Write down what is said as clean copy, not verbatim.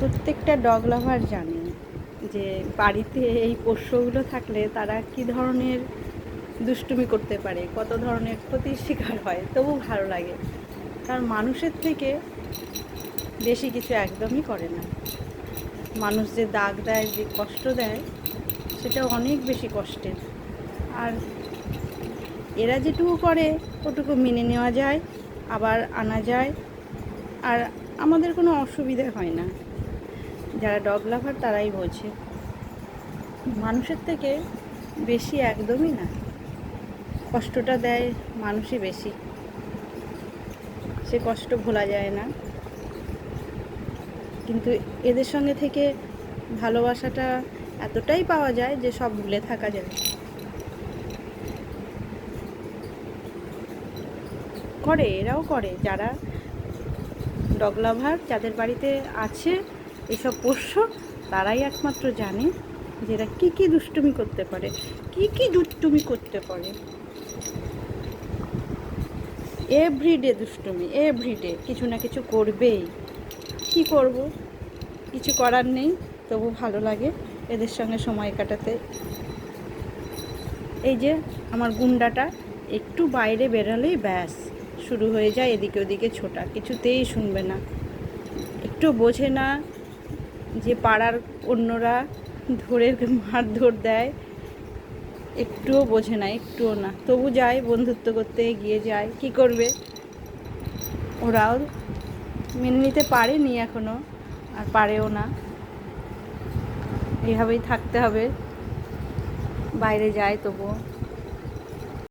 প্রত্যেকটা ডগ লাভার জানে যে বাড়িতে এই পোষ্যগুলো থাকলে তারা কী ধরনের দুষ্টুমি করতে পারে, কত ধরনের ক্ষতির শিকার হয়, তবু ভালো লাগে। কারণ মানুষের থেকে বেশি কিছু একদমই করে না। মানুষ যে দাগ দেয়, যে কষ্ট দেয়, সেটা অনেক বেশি কষ্টের। আর এরা যেটুকু করে ওটুকু মেনে নেওয়া যায়, আবার আনা যায়, আর আমাদের কোনো অসুবিধা হয় না। যারা ডগ লাভার তারাই বোঝে, মানুষের থেকে বেশি একদমই না। কষ্টটা দেয় মানুষই বেশি, সে কষ্ট ভোলা যায় না। কিন্তু এদের সঙ্গে থেকে ভালোবাসাটা এতটাই পাওয়া যায় যে সব ভুলে থাকা যায়। করে, এরাও করে, যারা ডগ লাভার যাদের বাড়িতে আছে এসব পোষ্য, তারাই একমাত্র জানে যে এরা কী কী দুষ্টুমি করতে পারে, কী কী দুষ্টুমি করতে পারে। এভরিডে দুষ্টুমি, এভরিডে কিছু না কিছু করবেই। কি করব, কিছু করার নেই, তবু ভালো লাগে এদের সঙ্গে সময় কাটাতে। এই যে আমার গুন্ডাটা একটু বাইরে বেরোলেই ব্যাস শুরু হয়ে যায় এদিকে ওদিকে ছোটা, কিছুতেই শুনবে না, একটু বোঝে না যে পাড়ার অন্যরা ধরে মারধর দেয়, একটুও বোঝে না, একটুও না, তবু যায় বন্ধুত্ব করতে, এগিয়ে যায়। কি করবে, ওরাও মেনে নিতে পারেনি এখনও, আর পারেও না, এইভাবেই থাকতে হবে। বাইরে যায় তবুও।